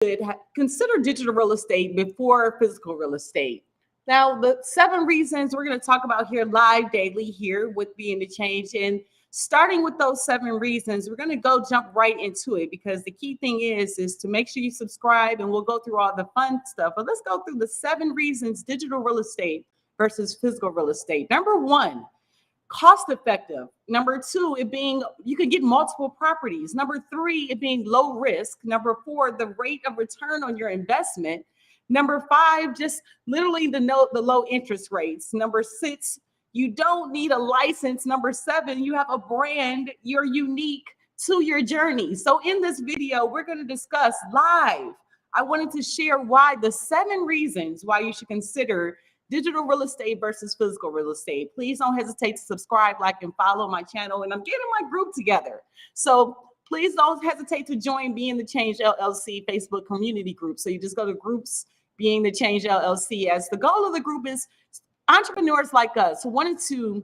consider digital real estate before physical real estate. Now, the 7 reasons we're going to talk about here live daily here with Being the Change. And starting with those 7 reasons, we're going to go jump right into it because the key thing is to make sure you subscribe and we'll go through all the fun stuff. But let's go through the 7 reasons digital real estate versus physical real estate. Number 1, cost effective. Number 2, it being you can get multiple properties. Number 3, it being low risk. Number 4, the rate of return on your investment. Number 5, just literally the low interest rates. Number 6, you don't need a license. Number 7, you have a brand. You're unique to your journey. So in this video, we're going to discuss live. I wanted to share why the 7 reasons why you should consider digital real estate versus physical real estate. Please don't hesitate to subscribe, like, and follow my channel. And I'm getting my group together. So please don't hesitate to join Being the Change LLC Facebook community group. So you just go to groups, Being the Change LLC, as the goal of the group is entrepreneurs like us who wanted to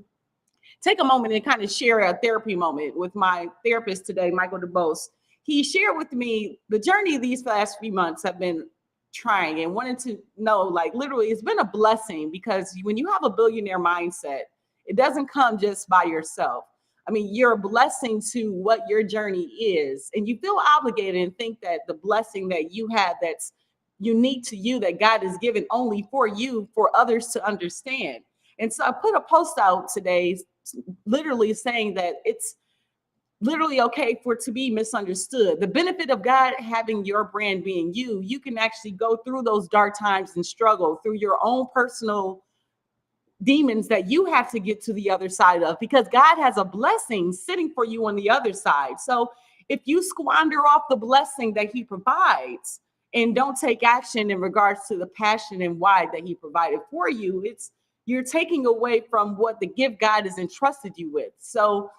take a moment and kind of share a therapy moment with my therapist today, Michael DeBose. He shared with me the journey these last few months have been trying and wanted to know, like, literally it's been a blessing because when you have a billionaire mindset, it doesn't come just by yourself. I mean, you're a blessing to what your journey is, and you feel obligated and think that the blessing that you have that's unique to you, that God has given only for you, for others to understand. And so I put a post out today literally saying that it's literally okay for it to be misunderstood. The benefit of God having your brand being you, you can actually go through those dark times and struggle through your own personal demons that you have to get to the other side of, because God has a blessing sitting for you on the other side. So if you squander off the blessing that he provides and don't take action in regards to the passion and why that he provided for you, you're taking away from what the gift God has entrusted you with. So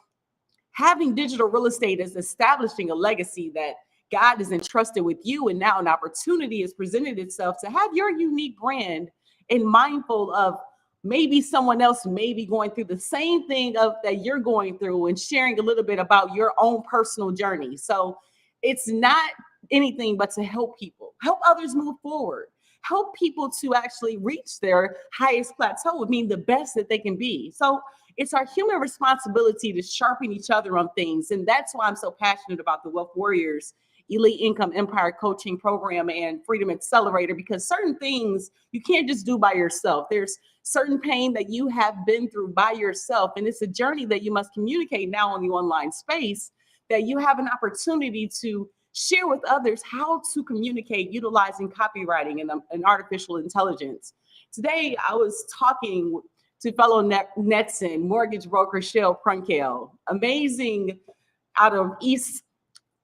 having digital real estate is establishing a legacy that God has entrusted with you. And now an opportunity has presented itself to have your unique brand and mindful of maybe someone else may be going through the same thing that you're going through and sharing a little bit about your own personal journey. So it's not anything but to help people, help others move forward, help people to actually reach their highest plateau, mean the best that they can be. So it's our human responsibility to sharpen each other on things. And that's why I'm so passionate about the Wealth Warriors Elite Income Empire Coaching Program and Freedom Accelerator, because certain things you can't just do by yourself. There's certain pain that you have been through by yourself. And it's a journey that you must communicate now in the online space, that you have an opportunity to share with others how to communicate utilizing copywriting and artificial intelligence. Today, I was talking to fellow Nexa mortgage broker Chelle Prunkel, amazing, out of East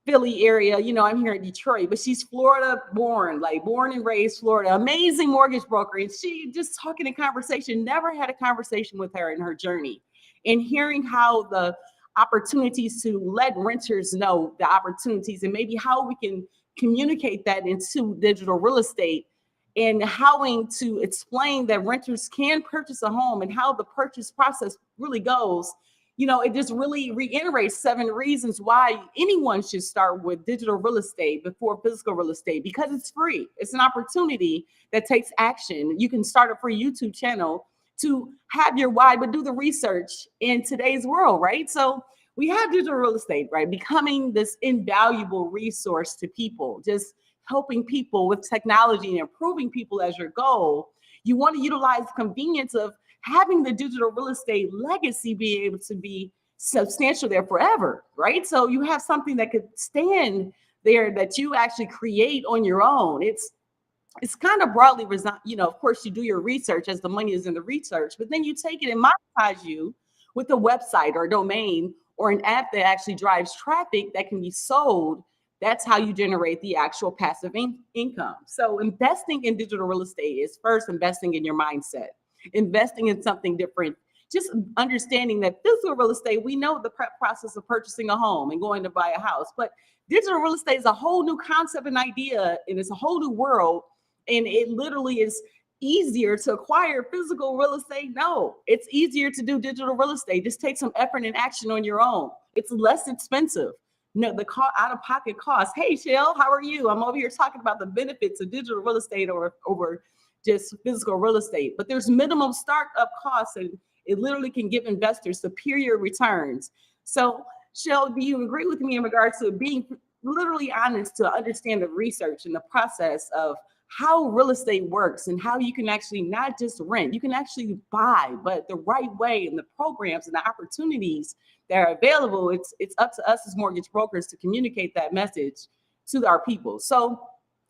Philly area. You know, I'm here in Detroit, but she's Florida born, like born and raised Florida, amazing mortgage broker. And she just talking in conversation, never had a conversation with her in her journey, and hearing how the opportunities to let renters know the opportunities and maybe how we can communicate that into digital real estate, and how to explain that renters can purchase a home and how the purchase process really goes. You know, it just really reiterates 7 reasons why anyone should start with digital real estate before physical real estate, because it's free. It's an opportunity that takes action. You can start a free YouTube channel to have your why, but do the research in today's world, right? So we have digital real estate, right, becoming this invaluable resource to people, just helping people with technology and improving people as your goal. You want to utilize the convenience of having the digital real estate legacy be able to be substantial there forever, right? So you have something that could stand there that you actually create on your own. It's kind of broadly, you know, of course you do your research as the money is in the research, but then you take it and monetize you with a website or a domain or an app that actually drives traffic that can be sold. That's how you generate the actual passive income. So investing in digital real estate is first investing in your mindset, investing in something different, just understanding that physical real estate, we know the process of purchasing a home and going to buy a house, but digital real estate is a whole new concept and idea, and it's a whole new world. And it literally is easier to acquire physical real estate. No, it's easier to do digital real estate. Just take some effort and action on your own. It's less expensive. no, the out-of-pocket cost. Hey, Chelle, how are you? I'm over here talking about the benefits of digital real estate over just physical real estate. But there's minimum startup costs, and it literally can give investors superior returns. So, Chelle, do you agree with me in regards to being literally honest to understand the research and the process of how real estate works and how you can actually not just rent, you can actually buy, but the right way, and the programs and the opportunities that are available? It's up to us as mortgage brokers to communicate that message to our people. So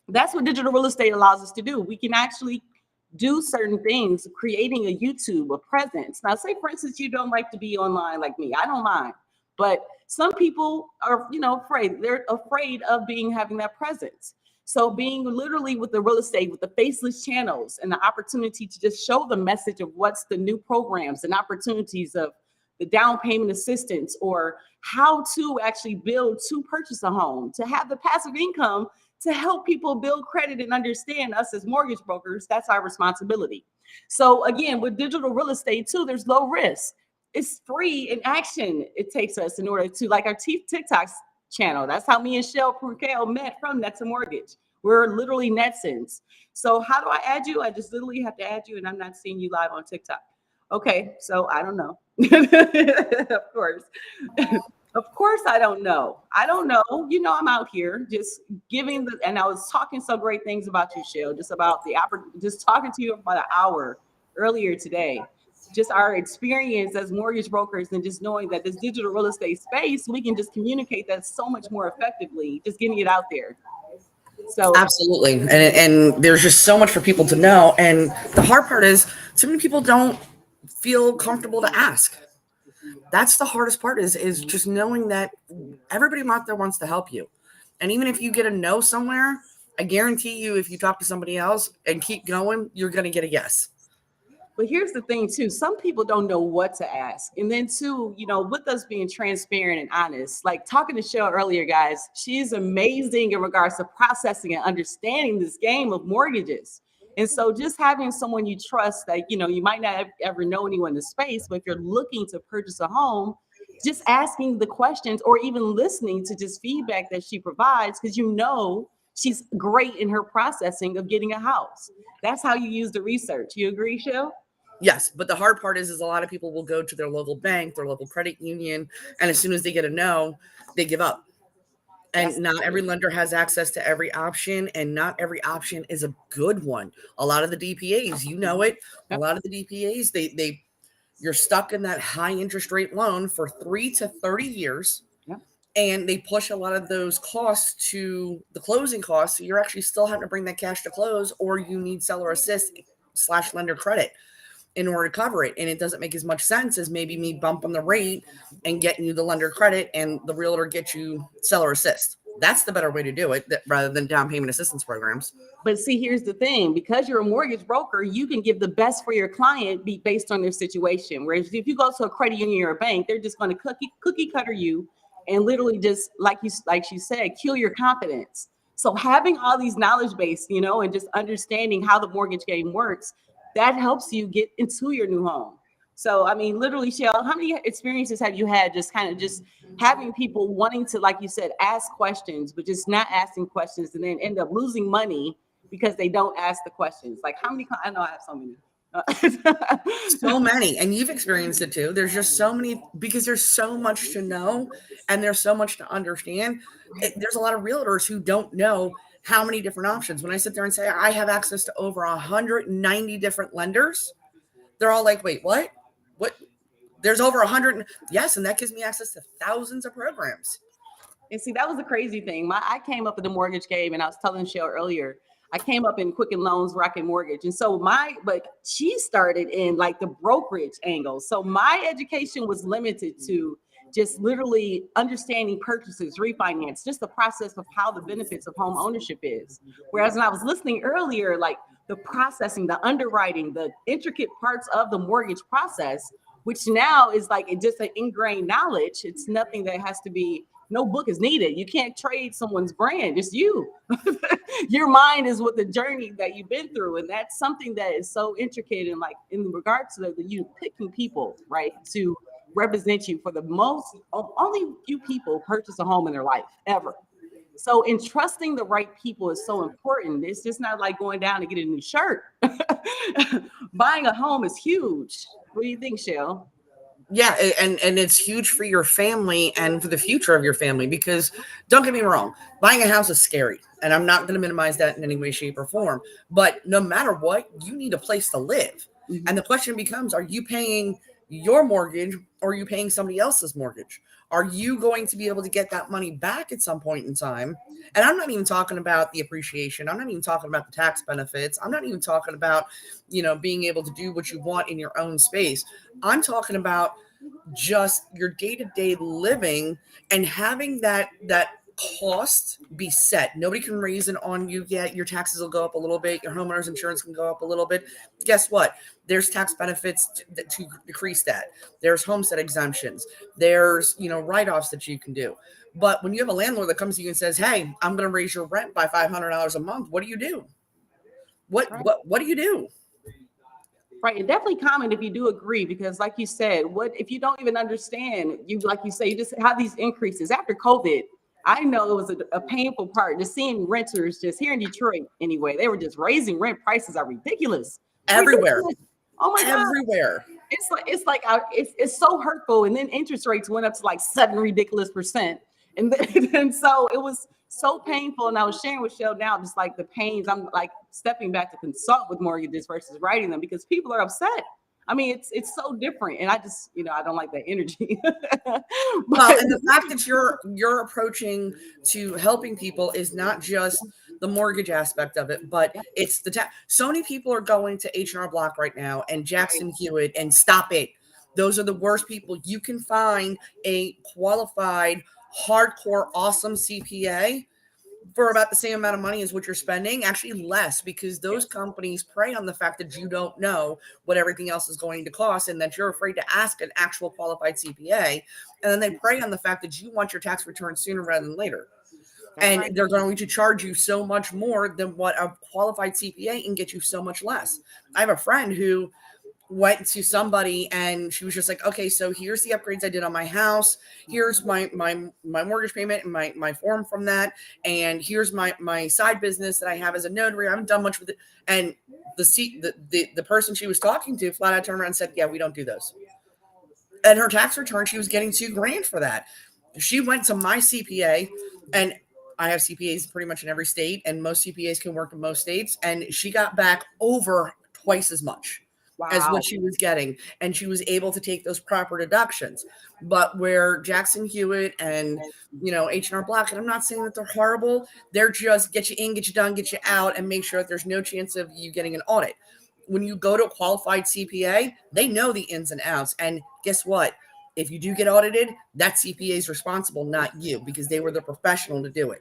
that's what digital real estate allows us to do. We can actually do certain things, creating a YouTube, a presence. Now, say for instance, you don't like to be online like me. I don't mind. But some people are, afraid. They're afraid of having that presence. So being literally with the real estate, with the faceless channels and the opportunity to just show the message of what's the new programs and opportunities of the down payment assistance, or how to actually build to purchase a home, to have the passive income to help people build credit and understand us as mortgage brokers. That's our responsibility. So again, with digital real estate too, there's low risk. It's free in action. It takes us in order to, like our TikTok channel. That's how me and Chelle Prunkel met from Nexa Mortgage. We're literally Netsons. So how do I add you? I just literally have to add you, and I'm not seeing you live on TikTok. Okay, so I don't know. Of course. Of course, I don't know. I don't know. I'm out here just giving and I was talking some great things about you, Chelle, just about just talking to you about an hour earlier today. Just our experience as mortgage brokers, and just knowing that this digital real estate space, we can just communicate that so much more effectively, just getting it out there. So Absolutely. And there's just so much for people to know. And the hard part is so many people don't feel comfortable to ask. That's the hardest part is just knowing that everybody out there wants to help you. And even if you get a no somewhere, I guarantee you, if you talk to somebody else and keep going, you're going to get a yes. But here's the thing too, some people don't know what to ask. And then too, with us being transparent and honest, like talking to Chelle earlier, guys, she's amazing in regards to processing and understanding this game of mortgages. And so just having someone you trust that, you might not ever know anyone in the space, but if you're looking to purchase a home, just asking the questions or even listening to just feedback that she provides, because she's great in her processing of getting a house. That's how you use the research. You agree, Chelle? Yes, but the hard part is a lot of people will go to their local bank, their local credit union, and as soon as they get a no, they give up. And not every lender has access to every option, and not every option is a good one. A lot of the DPAs, it. A lot of the DPAs, you're stuck in that high interest rate loan for 3 to 30 years. Yep. And they push a lot of those costs to the closing costs. So you're actually still having to bring that cash to close, or you need seller assist / lender credit in order to cover it. And it doesn't make as much sense as maybe me bumping the rate and getting you the lender credit and the realtor get you seller assist. That's the better way to do it rather than down payment assistance programs. But see, here's the thing, because you're a mortgage broker, you can give the best for your client based on their situation. Whereas if you go to a credit union or a bank, they're just going to cookie cutter you and literally just, like she said, kill your confidence. So having all these knowledge base, and just understanding how the mortgage game works, that helps you get into your new home. So, I mean, literally, Chelle, how many experiences have you had just kind of just having people wanting to, like you said, ask questions, but just not asking questions and then end up losing money because they don't ask the questions? Like how many? I know I have so many. So many, and you've experienced it too. There's just so many, because there's so much to know and there's so much to understand. There's a lot of realtors who don't know how many different options. When I sit there and say I have access to over 190 different lenders, they're all like, wait, what? There's over 100. Yes, and that gives me access to thousands of programs. And see, that was the crazy thing. I came up in the mortgage game, and I was telling Chelle earlier, I came up in Quicken Loans, Rocket Mortgage. And so but she started in like the brokerage angle. So my education was limited to just literally understanding purchases, refinance, just the process of how the benefits of home ownership is. Whereas when I was listening earlier, like the processing, the underwriting, the intricate parts of the mortgage process, which now is like just an ingrained knowledge. It's nothing that has to be, no book is needed. You can't trade someone's brand. It's you. Your mind is what the journey that you've been through. And that's something that is so intricate, and like in regards to you picking people, right, to represent you for the most, only few people purchase a home in their life ever. So entrusting the right people is so important. It's just not like going down to get a new shirt. Buying a home is huge. What do you think, Chelle? Yeah, and it's huge for your family and for the future of your family, because don't get me wrong, buying a house is scary, and I'm not going to minimize that in any way, shape, or form. But no matter what, you need a place to live. And the question becomes, are you paying your mortgage, or are you paying somebody else's mortgage? Are you going to be able to get that money back at some point in time? And I'm not even talking about the appreciation. I'm not even talking about the tax benefits. I'm not even talking about, being able to do what you want in your own space. I'm talking about just your day-to-day living, and having that cost be set. Nobody can raise it on you yet. Your taxes will go up a little bit. Your homeowner's insurance can go up a little bit. Guess what? There's tax benefits to decrease that. There's homestead exemptions. There's, write-offs that you can do. But when you have a landlord that comes to you and says, hey, I'm going to raise your rent by $500 a month, what do you do? What do you do? Right. And definitely comment if you do agree, because like you said, what if you don't even understand, like you say, you just have these increases after COVID. I know it was a painful part, just seeing renters just here in Detroit anyway. They were just raising rent. Prices are ridiculous. Everywhere. Ridiculous. Oh my God. Everywhere. It's so hurtful. And then interest rates went up to like 7 ridiculous percent. And then so it was so painful. And I was sharing with Chelle now, just like the pains. I'm like stepping back to consult with mortgages versus writing them, because people are upset. I mean, it's so different. And I just, I don't like that energy. Well, and the fact that you're approaching to helping people is not just the mortgage aspect of it, but it's so many people are going to H&R Block right now and Jackson Hewitt, and stop it. Those are the worst people. You can find a qualified, hardcore, awesome CPA for about the same amount of money as what you're spending, actually less, because those companies prey on the fact that you don't know what everything else is going to cost, and that you're afraid to ask an actual qualified CPA. And then they prey on the fact that you want your tax return sooner rather than later. And they're going to charge you so much more than what a qualified CPA can get you so much less. I have a friend who went to somebody and she was just like, okay, so here's the upgrades I did on my house. Here's my mortgage payment and my form from that. And here's my side business that I have as a notary. I haven't done much with it. And the person she was talking to flat out turned around and said, yeah, we don't do those. And her tax return, she was getting $2,000 for that. She went to my CPA, and I have CPAs pretty much in every state, and most CPAs can work in most states. And she got back over twice as much as what she was getting. And she was able to take those proper deductions. But where Jackson Hewitt and, H&R Block, and I'm not saying that they're horrible, they're just get you in, get you done, get you out, and make sure that there's no chance of you getting an audit. When you go to a qualified CPA, they know the ins and outs. And guess what? If you do get audited, that CPA is responsible, not you, because they were the professional to do it.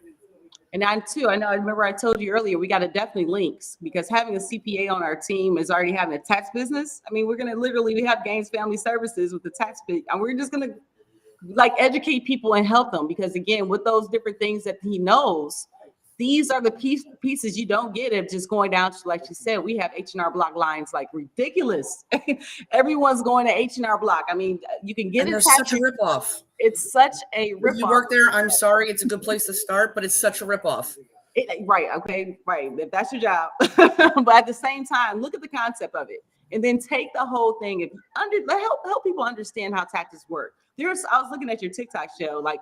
And I remember I told you earlier, we got to definitely links, because having a CPA on our team is already having a tax business. I mean, we're going to we have Gaines Family Services with the tax bit, and we're just going to like educate people and help them, because again, with those different things that he knows, these are the pieces you don't get of just going down to, like you said, we have H&R Block lines like ridiculous. Everyone's going to H&R Block. I mean, you can get it. There's such a ripoff. It's such a ripoff. If you work there, I'm sorry, it's a good place to start, but it's such a ripoff. Right. Okay. Right. If that's your job. But at the same time, look at the concept of it, and then take the whole thing and help people understand how taxes work. I was looking at your TikTok show, like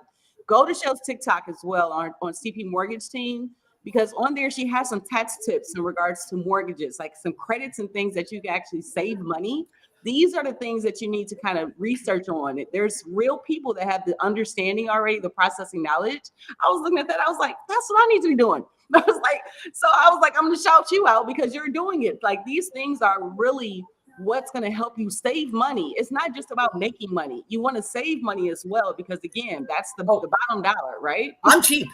go to Chelle's TikTok as well on CP Mortgage Team, because on there she has some tax tips in regards to mortgages, like some credits and things that you can actually save money. These are the things that you need to kind of research on. There's real people that have the understanding already, the processing knowledge. I was looking at that. I was like, that's what I need to be doing. I was like, I'm going to shout you out because you're doing it. Like, these things are really what's going to help you save money. It's not just about making money. You want to save money as well, because again, that's the bottom dollar, right? I'm cheap.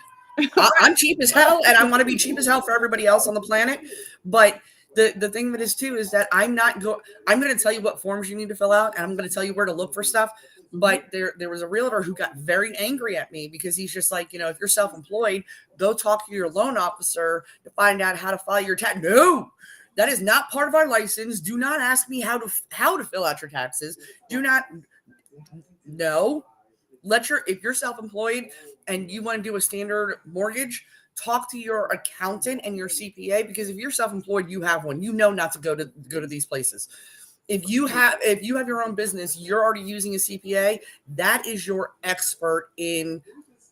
I'm cheap as hell, and I want to be cheap as hell for everybody else on the planet. But the thing that is too is that I'm going to tell you what forms you need to fill out, and I'm going to tell you where to look for stuff. But there was a realtor who got very angry at me because he's just like, if you're self-employed, go talk to your loan officer to find out how to file your tax. No, that is not part of our license. Do not ask me how to fill out your taxes. Do not. No. If you're self-employed and you want to do a standard mortgage, talk to your accountant and your CPA, because if you're self-employed, you have one. You know not to go to these places. If you have your own business, you're already using a CPA, that is your expert in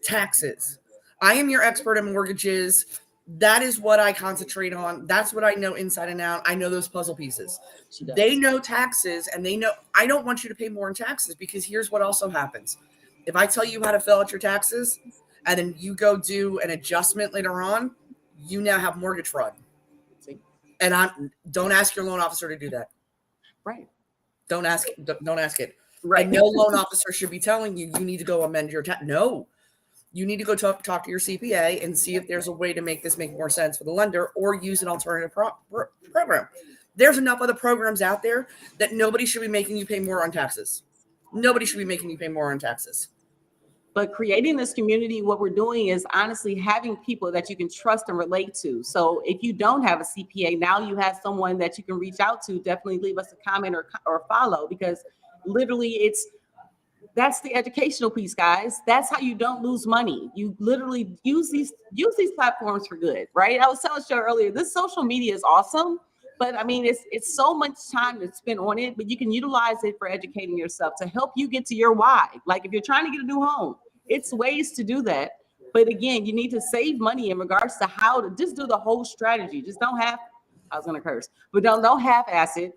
taxes. I am your expert in mortgages. That is what I concentrate on. That's what I know inside and out. I know those puzzle pieces. They know taxes, and they know I don't want you to pay more in taxes, because here's what also happens. If I tell you how to fill out your taxes and then you go do an adjustment later on, you now have mortgage fraud. And don't ask your loan officer to do that. Right. Don't ask it. Right. And no loan officer should be telling you need to go amend your tax. No. You need to go talk to your CPA and see if there's a way to make this make more sense for the lender, or use an alternative program. There's enough other programs out there that nobody should be making you pay more on taxes. Nobody should be making you pay more on taxes. But creating this community, what we're doing is honestly having people that you can trust and relate to. So if you don't have a CPA, now you have someone that you can reach out to. Definitely leave us a comment or follow, because literally that's the educational piece, guys. That's how you don't lose money. You literally use these platforms for good, right? I was telling you earlier, this social media is awesome, but I mean, it's so much time to spend on it, but you can utilize it for educating yourself to help you get to your why. Like if you're trying to get a new home, it's ways to do that. But again, you need to save money in regards to how to just do the whole strategy. Just don't have, I was going to curse, but don't half-ass it.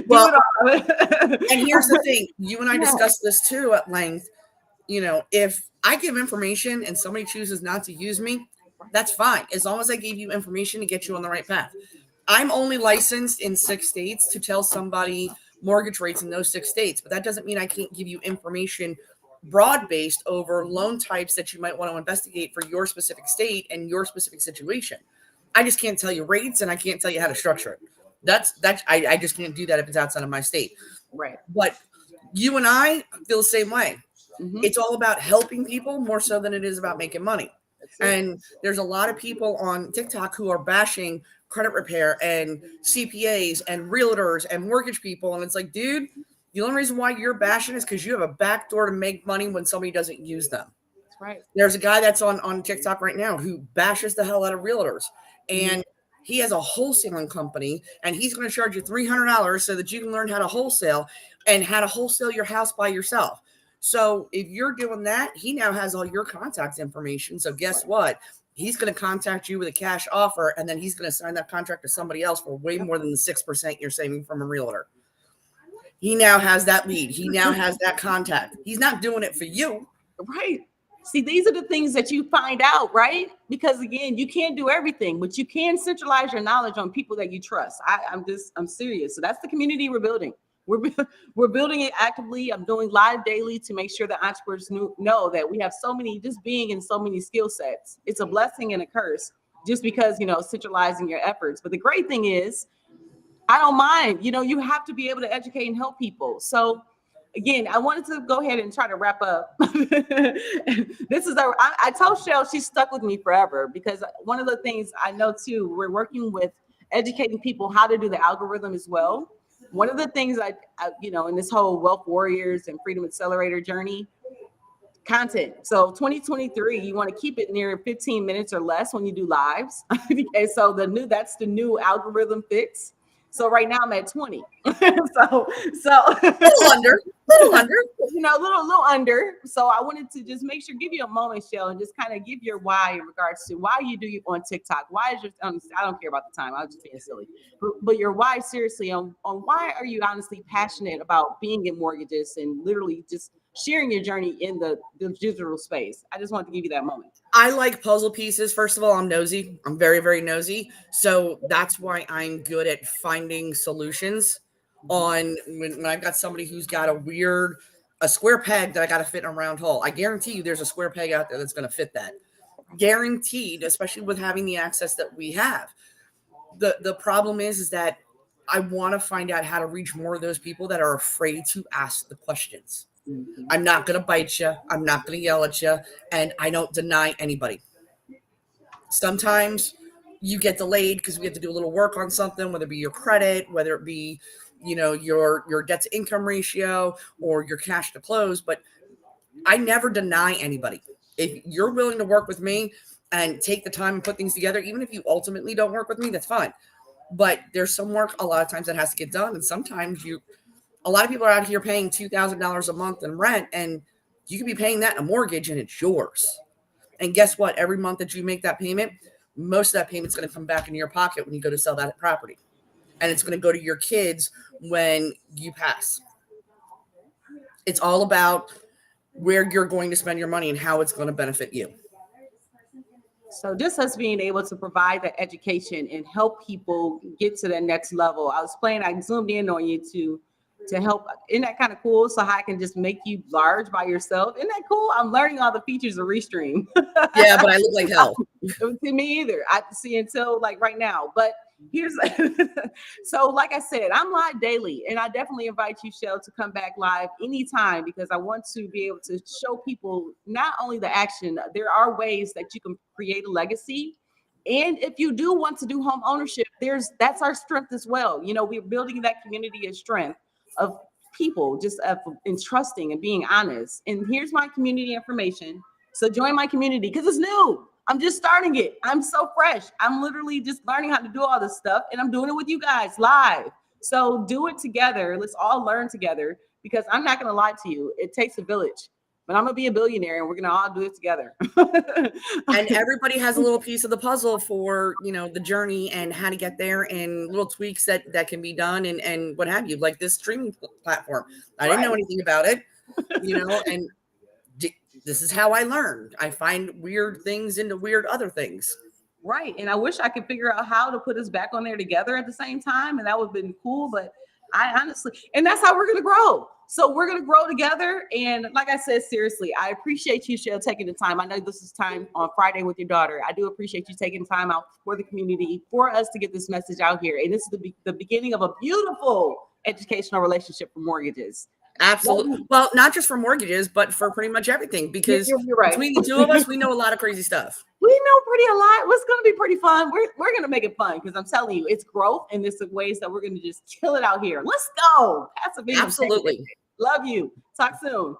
Well, and here's the thing. You and I discussed this too at length. If I give information and somebody chooses not to use me, that's fine. As long as I gave you information to get you on the right path. I'm only licensed in 6 states to tell somebody mortgage rates in those 6 states, but that doesn't mean I can't give you information broad-based over loan types that you might want to investigate for your specific state and your specific situation. I just can't tell you rates, and I can't tell you how to structure it. I just can't do that if it's outside of my state. Right. But you and I feel the same way. Mm-hmm. It's all about helping people more so than it is about making money. And there's a lot of people on TikTok who are bashing credit repair and CPAs and realtors and mortgage people. And it's like, dude, the only reason why you're bashing is because you have a back door to make money when somebody doesn't use them. That's right. There's a guy that's on TikTok right now who bashes the hell out of realtors. And he has a wholesaling company, and he's going to charge you $300 so that you can learn how to wholesale and how to wholesale your house by yourself. So if you're doing that, he now has all your contact information. So guess what? He's going to contact you with a cash offer, and then he's going to sign that contract to somebody else for way more than the 6% you're saving from a realtor. He now has that lead. He now has that contact. He's not doing it for you. Right. See, these are the things that you find out, right? Because again, you can't do everything, but you can centralize your knowledge on people that you trust. I'm serious. So that's the community we're building. We're building it actively. I'm doing live daily to make sure that entrepreneurs know that we have so many, just being in so many skill sets. It's a blessing and a curse just because, centralizing your efforts. But the great thing is, I don't mind. You have to be able to educate and help people. So again, I wanted to go ahead and try to wrap up. I told Chelle she's stuck with me forever, because one of the things I know too, we're working with educating people how to do the algorithm as well. One of the things I in this whole Wealth Warriors and Freedom Accelerator journey, content. So 2023, you want to keep it near 15 minutes or less when you do lives. Okay, so that's the new algorithm fix. So right now I'm at 20. so little under, little under. So I wanted to just give you a moment, Chelle, and just kind of give your why in regards to why you do on TikTok. Why is I don't care about the time. I was just being silly, but your why seriously on why are you honestly passionate about being in mortgages and literally just sharing your journey in the digital space? I just wanted to give you that moment. I like puzzle pieces. First of all, I'm nosy. I'm very, very nosy. So that's why I'm good at finding solutions on when I've got somebody who's got a square peg that I got to fit in a round hole. I guarantee you there's a square peg out there that's going to fit that. Guaranteed, especially with having the access that we have. The problem is that I want to find out how to reach more of those people that are afraid to ask the questions. Mm-hmm. I'm not going to bite you. I'm not going to yell at you. And I don't deny anybody. Sometimes you get delayed because we have to do a little work on something, whether it be your credit, whether it be, your debt to income ratio or your cash to close. But I never deny anybody. If you're willing to work with me and take the time and put things together, even if you ultimately don't work with me, that's fine. But there's some work a lot of times that has to get done. And sometimes a lot of people are out here paying $2,000 a month in rent, and you could be paying that in a mortgage and it's yours. And guess what? Every month that you make that payment, most of that payment's going to come back into your pocket when you go to sell that property. And it's going to go to your kids when you pass. It's all about where you're going to spend your money and how it's going to benefit you. So just us being able to provide that education and help people get to that next level. I zoomed in on you to help. Isn't that kind of cool? So how I can just make you large by yourself. Isn't that cool? I'm learning all the features of Restream. Yeah, but I look like hell. To me either. I see until like right now. But here's so like I said, I'm live daily, and I definitely invite you, Chelle, to come back live anytime, because I want to be able to show people not only the action, there are ways that you can create a legacy. And if you do want to do home ownership, that's our strength as well. We're building that community of strength of people just entrusting and being honest. And here's my community information. So join my community because it's new. I'm just starting it. I'm so fresh. I'm literally just learning how to do all this stuff, and I'm doing it with you guys live. So do it together. Let's all learn together, because I'm not going to lie to you. It takes a village, but I'm going to be a billionaire, and we're going to all do it together. And everybody has a little piece of the puzzle for, the journey and how to get there, and little tweaks that can be done and what have you, like this streaming platform. I didn't know anything about it, and this is how I learned. I find weird things into weird other things. Right. And I wish I could figure out how to put us back on there together at the same time. And that would have been cool. But I honestly, and that's how we're going to grow. So we're going to grow together. And like I said, seriously, I appreciate you, Chelle, taking the time. I know this is time on Friday with your daughter. I do appreciate you taking time out for the community, for us to get this message out here. And this is the beginning of a beautiful educational relationship for mortgages. Absolutely. Well, not just for mortgages, but for pretty much everything, because you're right. Between the two of us, we know a lot of crazy stuff. We know a lot. What's going to be pretty fun. We're going to make it fun, because I'm telling you, it's growth, and there's ways that we're going to just kill it out here. Let's go. Passive income. Absolutely. Love you. Talk soon.